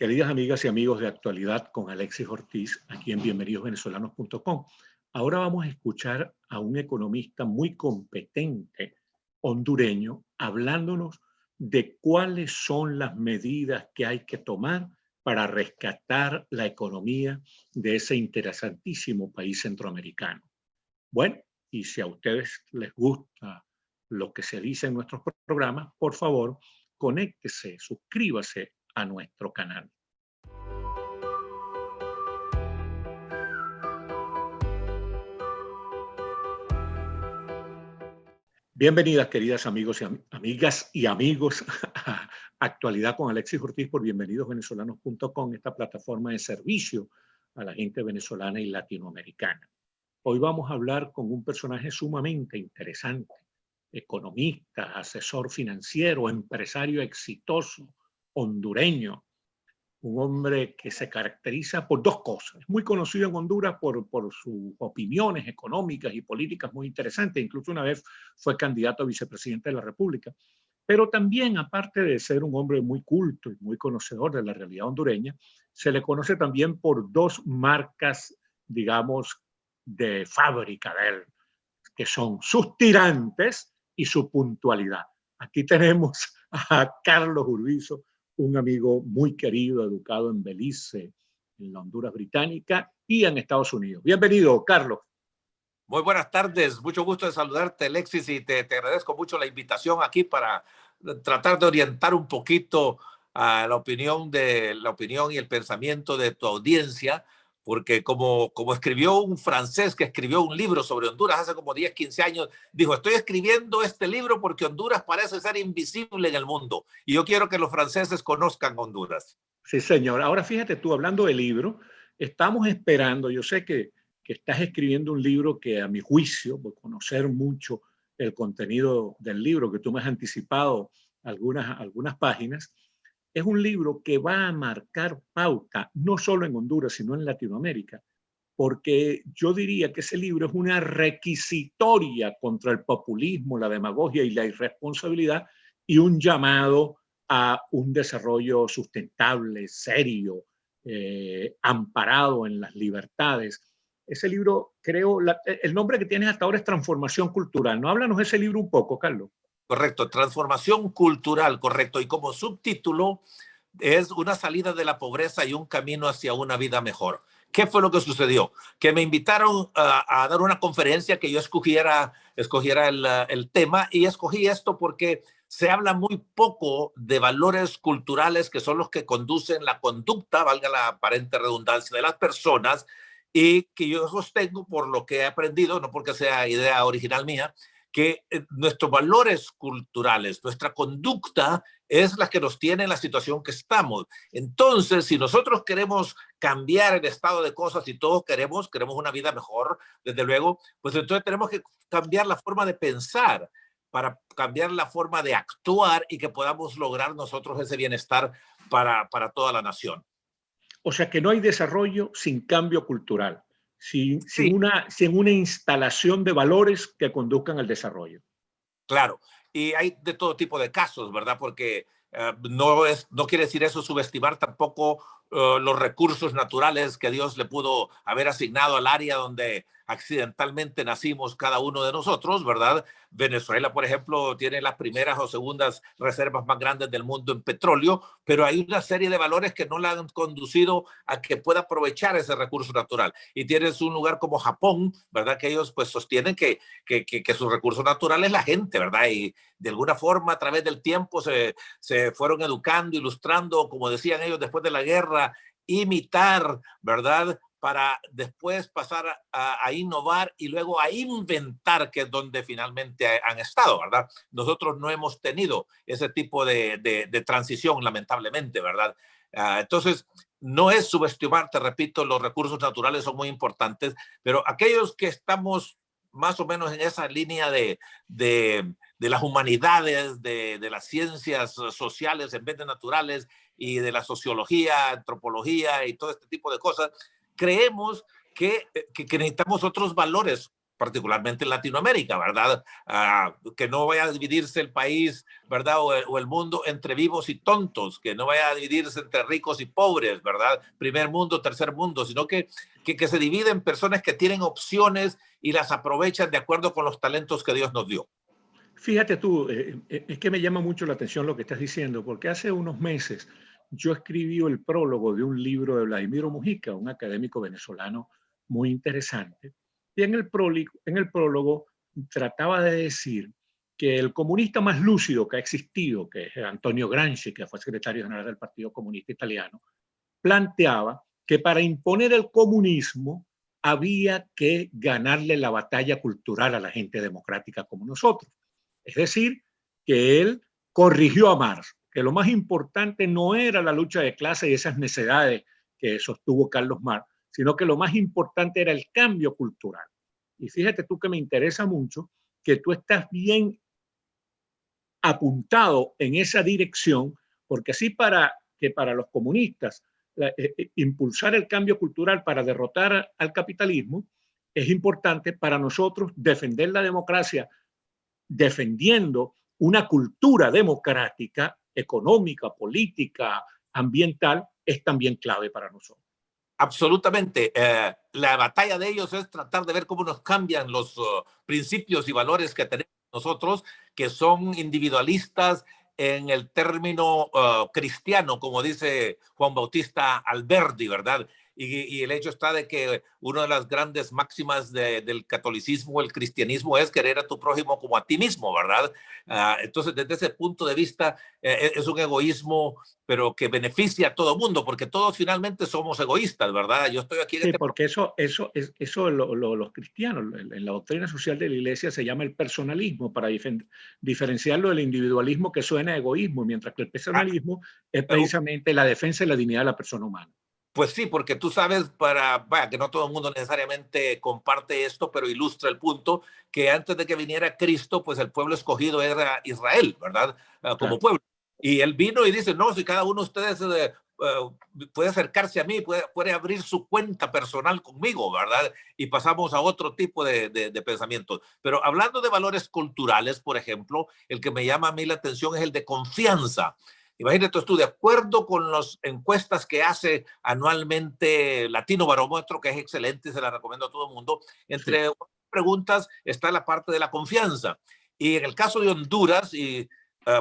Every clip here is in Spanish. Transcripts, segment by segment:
Queridas amigas y amigos de Actualidad con Alexis Ortiz, aquí en bienvenidosvenezolanos.com. Ahora vamos a escuchar a un economista muy competente, hondureño, hablándonos de cuáles son las medidas que hay que tomar para rescatar la economía de ese interesantísimo país centroamericano. Bueno, y si a ustedes les gusta lo que se dice en nuestros programas, por favor, conéctese, suscríbase a nuestro canal. Bienvenidas, queridas amigos y amigas y amigos, a Actualidad con Alexis Ortiz por bienvenidosvenezolanos.com, esta plataforma de servicio a la gente venezolana y latinoamericana. Hoy vamos a hablar con un personaje sumamente interesante, economista, asesor financiero, empresario exitoso, hondureño, un hombre que se caracteriza por dos cosas. Es muy conocido en Honduras por sus opiniones económicas y políticas muy interesantes. Incluso una vez fue candidato a vicepresidente de la República. Pero también, aparte de ser un hombre muy culto y muy conocedor de la realidad hondureña, se le conoce también por dos marcas, digamos, de fábrica de él, que son sus tirantes y su puntualidad. Aquí tenemos a Carlos Urbizo, un amigo muy querido, educado en Belice, en la Honduras británica y en Estados Unidos. Bienvenido, Carlos. Muy buenas tardes, mucho gusto de saludarte, Alexis, y te agradezco mucho la invitación aquí para tratar de orientar un poquito a la opinión y el pensamiento de tu audiencia, porque como escribió un francés que escribió un libro sobre Honduras hace como 10, 15 años, dijo, estoy escribiendo este libro porque Honduras parece ser invisible en el mundo y yo quiero que los franceses conozcan Honduras. Sí, señor. Ahora fíjate tú, hablando del libro, estamos esperando, yo sé que estás escribiendo un libro que a mi juicio, por conocer mucho el contenido del libro, que tú me has anticipado algunas páginas, es un libro que va a marcar pauta, no solo en Honduras, sino en Latinoamérica, porque yo diría que ese libro es una requisitoria contra el populismo, la demagogia y la irresponsabilidad y un llamado a un desarrollo sustentable, serio, amparado en las libertades. Ese libro, creo, el nombre que tienes hasta ahora es Transformación Cultural. ¿No? Háblanos de ese libro un poco, Carlos. Correcto, transformación cultural, correcto. Y como subtítulo es una salida de la pobreza y un camino hacia una vida mejor. ¿Qué fue lo que sucedió? Que me invitaron a dar una conferencia que yo escogiera el tema y escogí esto porque se habla muy poco de valores culturales que son los que conducen la conducta, valga la aparente redundancia, de las personas y que yo sostengo por lo que he aprendido, no porque sea idea original mía, que nuestros valores culturales, nuestra conducta es la que nos tiene en la situación que estamos. Entonces, si nosotros queremos cambiar el estado de cosas y todos queremos una vida mejor, desde luego, pues entonces tenemos que cambiar la forma de pensar para cambiar la forma de actuar y que podamos lograr nosotros ese bienestar para toda la nación. O sea que no hay desarrollo sin cambio cultural, Sí, sin una instalación de valores que conduzcan al desarrollo. claro, y hay de todo tipo de casos, ¿verdad? Porque no quiere decir eso subestimar tampoco los recursos naturales que Dios le pudo haber asignado al área donde accidentalmente nacimos cada uno de nosotros, ¿verdad? Venezuela, por ejemplo, tiene las primeras o segundas reservas más grandes del mundo en petróleo, pero hay una serie de valores que no la han conducido a que pueda aprovechar ese recurso natural. Y tienes un lugar como Japón, ¿verdad? Que ellos pues sostienen que su recurso natural es la gente, ¿verdad? Y de alguna forma a través del tiempo se fueron educando, ilustrando, como decían ellos después de la guerra, imitar, ¿verdad? Para después pasar a innovar y luego a inventar, que es donde finalmente han estado, ¿verdad? Nosotros no hemos tenido ese tipo de transición, lamentablemente, ¿verdad? Entonces, no es subestimar, te repito, los recursos naturales son muy importantes, pero aquellos que estamos más o menos en esa línea de las humanidades, de las ciencias sociales en vez de naturales y de la sociología, antropología y todo este tipo de cosas, creemos que necesitamos otros valores particularmente en Latinoamérica, ¿verdad? Que no vaya a dividirse el país, ¿verdad? O el mundo entre vivos y tontos, que no vaya a dividirse entre ricos y pobres, ¿verdad? Primer mundo, tercer mundo, sino que se divide en personas que tienen opciones y las aprovechan de acuerdo con los talentos que Dios nos dio. Fíjate tú, es que me llama mucho la atención lo que estás diciendo, porque hace unos meses yo escribí el prólogo de un libro de Vladimiro Mujica, un académico venezolano muy interesante, y en el prólogo trataba de decir que el comunista más lúcido que ha existido, que es Antonio Gramsci, que fue secretario general del Partido Comunista Italiano, planteaba que para imponer el comunismo había que ganarle la batalla cultural a la gente democrática como nosotros. Es decir, que él corrigió a Marx, que lo más importante no era la lucha de clase y esas necedades que sostuvo Carlos Marx, sino que lo más importante era el cambio cultural. Y fíjate tú que me interesa mucho que tú estás bien apuntado en esa dirección, porque así para los comunistas impulsar el cambio cultural para derrotar al capitalismo es importante, para nosotros defender la democracia defendiendo una cultura democrática, económica, política, ambiental, es también clave para nosotros. Absolutamente. La batalla de ellos es tratar de ver cómo nos cambian los principios y valores que tenemos nosotros, que son individualistas en el término cristiano, como dice Juan Bautista Alberdi, ¿verdad? Y el hecho está de que una de las grandes máximas del catolicismo, el cristianismo, es querer a tu prójimo como a ti mismo, ¿verdad? Entonces, desde ese punto de vista, es un egoísmo, pero que beneficia a todo mundo, porque todos finalmente somos egoístas, ¿verdad? Yo estoy aquí en Sí, este... porque los cristianos, en la doctrina social de la iglesia se llama el personalismo, para diferenciarlo del individualismo que suena a egoísmo, mientras que el personalismo es precisamente la defensa de la dignidad de la persona humana. Pues sí, porque tú sabes, vaya, que no todo el mundo necesariamente comparte esto, pero ilustra el punto que antes de que viniera Cristo, pues el pueblo escogido era Israel, ¿verdad? Como Claro. pueblo. Y él vino y dice, no, si cada uno de ustedes puede acercarse a mí, puede abrir su cuenta personal conmigo, ¿verdad? Y pasamos a otro tipo de pensamientos. Pero hablando de valores culturales, por ejemplo, el que me llama a mí la atención es el de confianza. Imagínate tú, de acuerdo con las encuestas que hace anualmente Latino Barómetro, que es excelente y se la recomiendo a todo el mundo, Sí. entre preguntas está la parte de la confianza. Y en el caso de Honduras,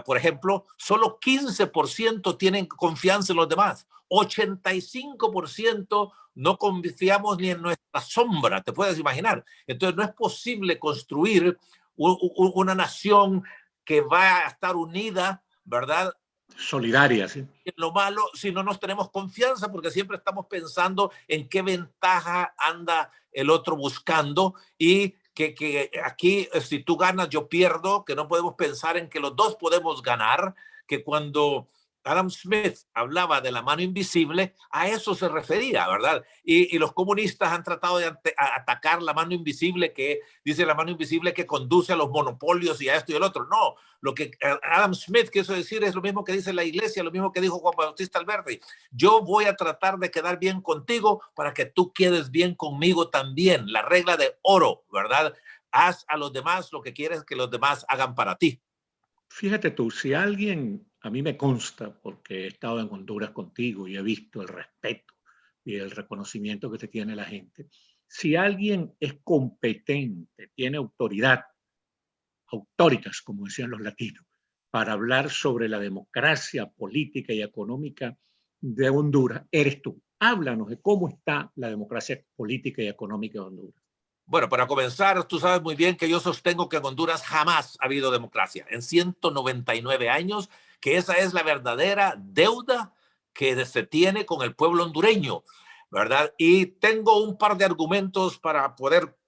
por ejemplo, solo 15% tienen confianza en los demás. 85% no confiamos ni en nuestra sombra, te puedes imaginar. Entonces no es posible construir una nación que va a estar unida, ¿verdad? Solidaria, sí. En lo malo, si no nos tenemos confianza, porque siempre estamos pensando en qué ventaja anda el otro buscando y que aquí, si tú ganas, yo pierdo, que no podemos pensar en que los dos podemos ganar, que cuando Adam Smith hablaba de la mano invisible, a eso se refería, ¿verdad? Y los comunistas han tratado de atacar la mano invisible, que dice la mano invisible que conduce a los monopolios y a esto y el otro. No, lo que Adam Smith quiso decir es lo mismo que dice la iglesia, lo mismo que dijo Juan Bautista Alberdi. Yo voy a tratar de quedar bien contigo para que tú quedes bien conmigo también. La regla de oro, ¿verdad? Haz a los demás lo que quieres que los demás hagan para ti. Fíjate tú, si alguien, a mí me consta, porque he estado en Honduras contigo y he visto el respeto y el reconocimiento que te tiene la gente, si alguien es competente, tiene autoridad, autoritas, como decían los latinos, para hablar sobre la democracia política y económica de Honduras, eres tú. Háblanos de cómo está la democracia política y económica de Honduras. Bueno, para comenzar, tú sabes muy bien que yo sostengo que en Honduras jamás ha habido democracia. En 199 años, que esa es la verdadera deuda que se tiene con el pueblo hondureño, ¿verdad? Y tengo un par de argumentos para poder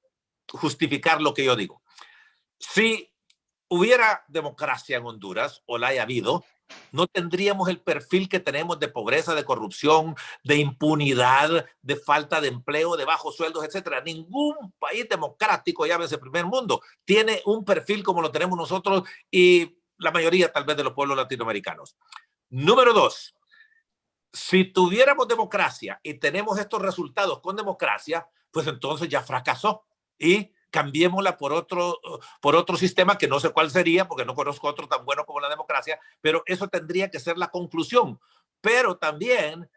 justificar lo que yo digo. Si hubiera democracia en Honduras, o la haya habido, no tendríamos el perfil que tenemos de pobreza, de corrupción, de impunidad, de falta de empleo, de bajos sueldos, etcétera. Ningún país democrático, llámese primer mundo, tiene un perfil como lo tenemos nosotros y la mayoría tal vez de los pueblos latinoamericanos. Número dos, si tuviéramos democracia y tenemos estos resultados con democracia, pues entonces ya fracasó. Y cambiémosla por otro sistema que no sé cuál sería, porque no conozco otro tan bueno como la democracia, pero eso tendría que ser la conclusión. Pero también,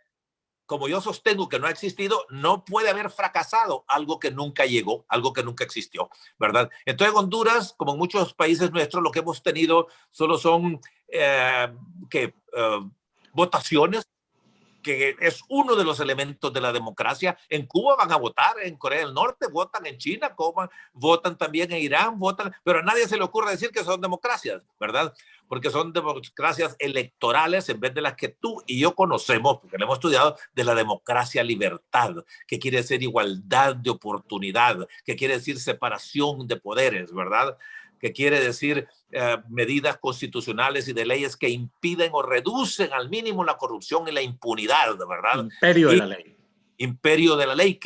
como yo sostengo que no ha existido, no puede haber fracasado algo que nunca llegó, algo que nunca existió, ¿verdad? Entonces, en Honduras, como en muchos países nuestros, lo que hemos tenido solo son votaciones, que es uno de los elementos de la democracia. En Cuba van a votar, en Corea del Norte votan, en China votan también, en Irán votan, pero a nadie se le ocurre decir que son democracias, ¿verdad? Porque son democracias electorales en vez de las que tú y yo conocemos, porque lo hemos estudiado, de la democracia libertad, que quiere decir igualdad de oportunidad, que quiere decir separación de poderes, ¿verdad? Que quiere decir medidas constitucionales y de leyes que impiden o reducen al mínimo la corrupción y la impunidad, ¿verdad? Imperio de la ley. Imperio de la ley,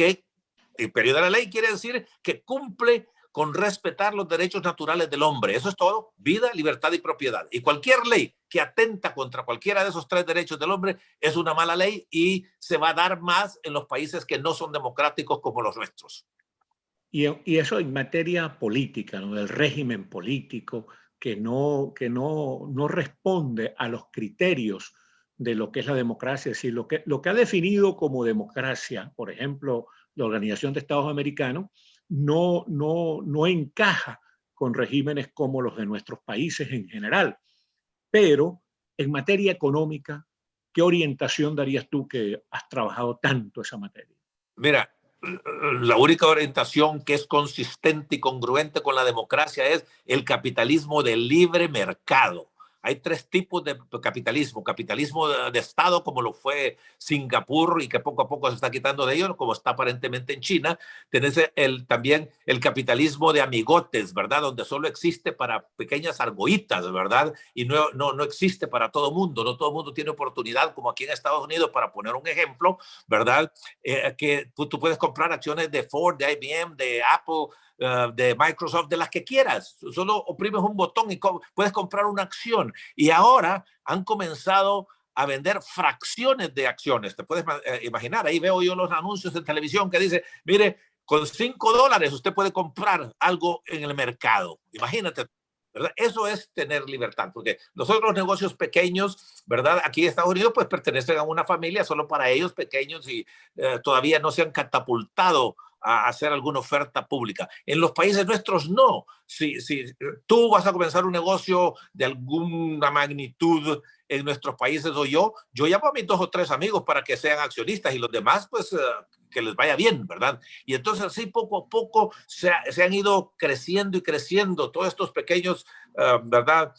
imperio de la ley quiere decir que cumple con respetar los derechos naturales del hombre. Eso es todo: vida, libertad y propiedad. Y cualquier ley que atenta contra cualquiera de esos tres derechos del hombre es una mala ley, y se va a dar más en los países que no son democráticos como los nuestros. Y eso en materia política, ¿no? Del régimen político que no responde a los criterios de lo que es la democracia. Es decir, lo que ha definido como democracia, por ejemplo, la Organización de Estados Americanos, no encaja con regímenes como los de nuestros países en general. Pero en materia económica, ¿qué orientación darías tú, que has trabajado tanto esa materia? Mira, la única orientación que es consistente y congruente con la democracia es el capitalismo de libre mercado. Hay tres tipos de capitalismo: capitalismo de Estado, como lo fue Singapur y que poco a poco se está quitando de ello, como está aparentemente en China. Tenés también el capitalismo de amigotes, ¿verdad? Donde solo existe para pequeñas argollitas, ¿verdad? Y no existe para todo mundo. No todo mundo tiene oportunidad, como aquí en Estados Unidos, para poner un ejemplo, ¿verdad? Que tú puedes comprar acciones de Ford, de IBM, de Apple, de Microsoft, de las que quieras. Solo oprimes un botón y puedes comprar una acción. Y ahora han comenzado a vender fracciones de acciones. Te puedes imaginar, ahí veo yo los anuncios en televisión que dice: mire, con $5 usted puede comprar algo en el mercado. Imagínate, ¿verdad? Eso es tener libertad, porque los otros negocios pequeños, ¿verdad? Aquí en Estados Unidos, pues pertenecen a una familia solo para ellos, pequeños, y todavía no se han catapultado a hacer alguna oferta pública. En los países nuestros no. Si tú vas a comenzar un negocio de alguna magnitud en nuestros países, o yo llamo a mis 2 o 3 amigos para que sean accionistas, y los demás, pues que les vaya bien, ¿verdad? Y entonces así poco a poco se han ido creciendo y creciendo todos estos pequeños, ¿verdad?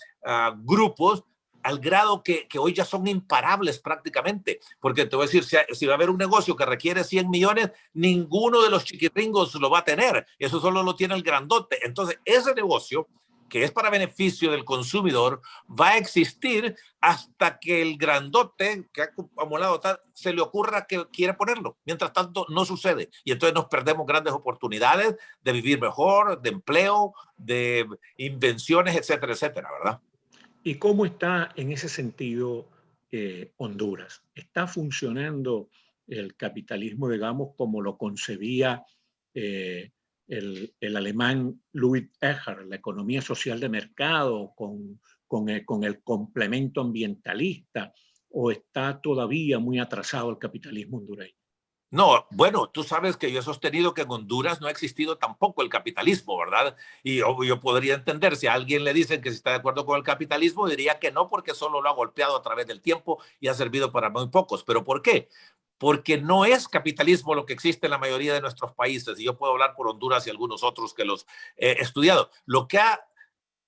Grupos, al grado que hoy ya son imparables prácticamente, porque te voy a decir, si va a haber un negocio que requiere 100 millones, ninguno de los chiquitingos lo va a tener, eso solo lo tiene el grandote. Entonces ese negocio, que es para beneficio del consumidor, va a existir hasta que el grandote que ha acumulado se le ocurra que quiere ponerlo. Mientras tanto no sucede, y entonces nos perdemos grandes oportunidades de vivir mejor, de empleo, de invenciones, etcétera, etcétera, ¿verdad? ¿Y cómo está en ese sentido Honduras? ¿Está funcionando el capitalismo, digamos, como lo concebía eh, el alemán Ludwig Erhard, la economía social de mercado con el complemento ambientalista, o está todavía muy atrasado el capitalismo hondureño? No, bueno, tú sabes que yo he sostenido que en Honduras no ha existido tampoco el capitalismo, ¿verdad? Y yo podría entender, si a alguien le dicen que si está de acuerdo con el capitalismo, diría que no, porque solo lo ha golpeado a través del tiempo y ha servido para muy pocos. ¿Pero por qué? Porque no es capitalismo lo que existe en la mayoría de nuestros países, y yo puedo hablar por Honduras y algunos otros que los he estudiado. Lo que ha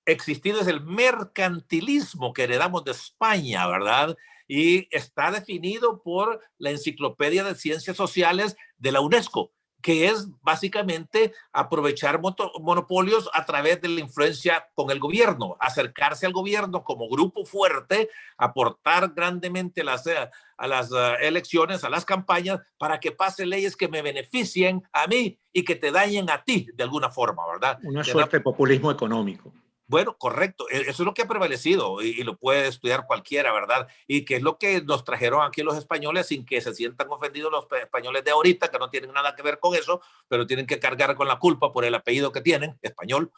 existido es el mercantilismo que heredamos de España, ¿verdad? Y está definido por la Enciclopedia de Ciencias Sociales de la UNESCO, que es básicamente aprovechar monopolios a través de la influencia con el gobierno, acercarse al gobierno como grupo fuerte, aportar grandemente a las elecciones, a las campañas, para que pase leyes que me beneficien a mí y que te dañen a ti de alguna forma, ¿verdad? Una suerte de populismo económico. Bueno, correcto. Eso es lo que ha prevalecido y lo puede estudiar cualquiera, ¿verdad? Y que es lo que nos trajeron aquí los españoles sin que se sientan ofendidos los españoles de ahorita, que no tienen nada que ver con eso, pero tienen que cargar con la culpa por el apellido que tienen, español,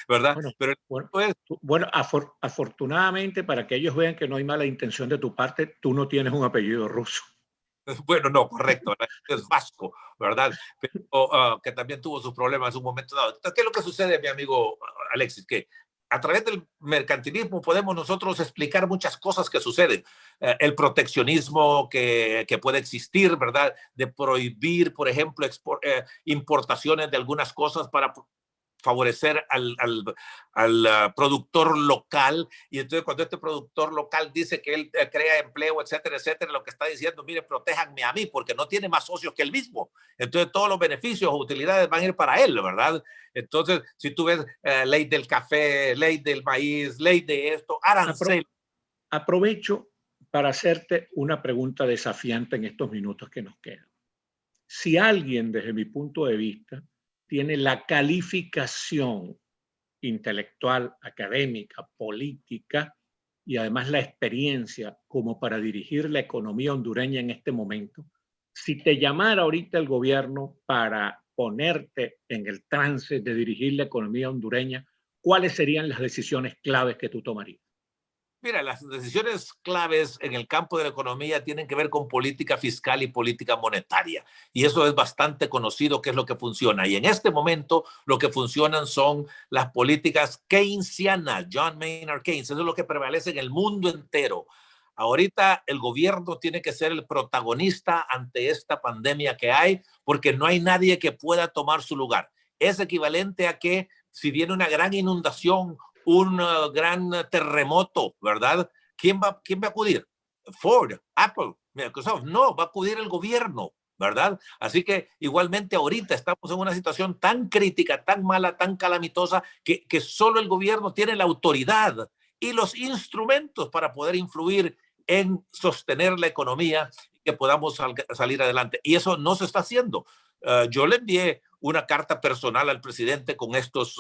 ¿verdad? Bueno, Pero bueno, pues, bueno, afortunadamente para que ellos vean que no hay mala intención de tu parte, tú no tienes un apellido ruso. bueno, no, correcto, ¿verdad? Es vasco, ¿verdad? Pero que también tuvo sus problemas en un momento dado. Entonces, ¿qué es lo que sucede, mi amigo Alexis? Que a través del mercantilismo podemos nosotros explicar muchas cosas que suceden. El proteccionismo que puede existir, ¿verdad? De prohibir, por ejemplo, importaciones de algunas cosas para favorecer al productor local. Y entonces cuando este productor local dice que él crea empleo, etcétera, etcétera, lo que está diciendo, mire, protéjanme a mí porque no tiene más socios que él mismo. Entonces todos los beneficios o utilidades van a ir para él, ¿verdad? Entonces, si tú ves ley del café, ley del maíz, ley de esto, Apro- arancel. Aprovecho para hacerte una pregunta desafiante en estos minutos que nos quedan. Si alguien, desde mi punto de vista, tiene la calificación intelectual, académica, política y además la experiencia como para dirigir la economía hondureña en este momento, si te llamara ahorita el gobierno para ponerte en el trance de dirigir la economía hondureña, ¿cuáles serían las decisiones claves que tú tomarías? Mira, las decisiones claves en el campo de la economía tienen que ver con política fiscal y política monetaria. Y eso es bastante conocido, qué es lo que funciona. Y en este momento lo que funcionan son las políticas keynesianas, John Maynard Keynes. Eso es lo que prevalece en el mundo entero. Ahorita el gobierno tiene que ser el protagonista ante esta pandemia que hay, porque no hay nadie que pueda tomar su lugar. Es equivalente a que si viene una gran inundación, un gran terremoto, ¿verdad? ¿Quién va a acudir? Ford, Apple, Microsoft. No, va a acudir el gobierno, ¿verdad? Así que igualmente ahorita estamos en una situación tan crítica, tan mala, tan calamitosa, que solo el gobierno tiene la autoridad y los instrumentos para poder influir en sostener la economía y que podamos salir adelante. Y eso no se está haciendo. Yo le envié una carta personal al presidente con estos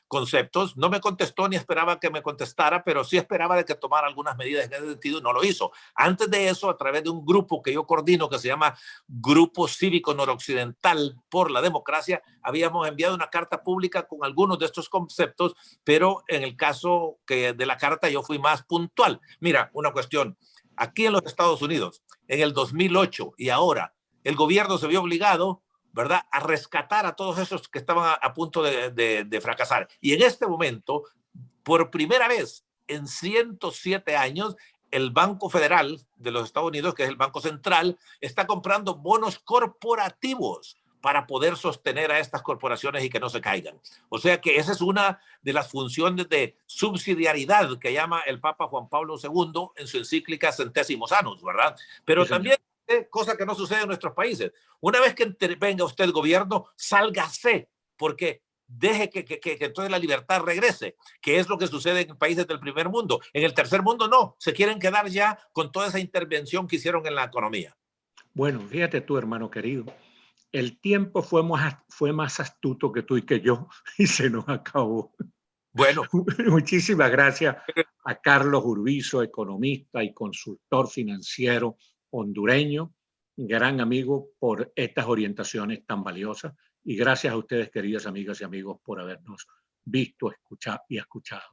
conceptos. No me contestó ni esperaba que me contestara, pero sí esperaba de que tomara algunas medidas en ese sentido y no lo hizo. Antes de eso, a través de un grupo que yo coordino que se llama Grupo Cívico Noroccidental por la Democracia, habíamos enviado una carta pública con algunos de estos conceptos, pero en el caso de la carta yo fui más puntual. Mira, una cuestión. Aquí en los Estados Unidos, en el 2008 y ahora, el gobierno se vio obligado, ¿verdad?, a rescatar a todos esos que estaban a punto de fracasar. Y en este momento, por primera vez en 107 años, el Banco Federal de los Estados Unidos, que es el Banco Central, está comprando bonos corporativos para poder sostener a estas corporaciones y que no se caigan. O sea que esa es una de las funciones de subsidiariedad que llama el Papa Juan Pablo II en su encíclica Centésimos Annus, ¿verdad? Sí, Pero señor. también cosa que no sucede en nuestros países. Una vez que intervenga usted el gobierno, sálgase, porque deje que entonces la libertad regrese, que es lo que sucede en países del primer mundo. En el tercer mundo no, se quieren quedar ya con toda esa intervención que hicieron en la economía. Bueno, fíjate tú, hermano querido, el tiempo fue más astuto que tú y que yo y se nos acabó. Bueno, Muchísimas gracias a Carlos Urbizo, economista y consultor financiero hondureño, gran amigo, por estas orientaciones tan valiosas. Y gracias a ustedes, queridas amigas y amigos, por habernos visto, escuchado y escuchado.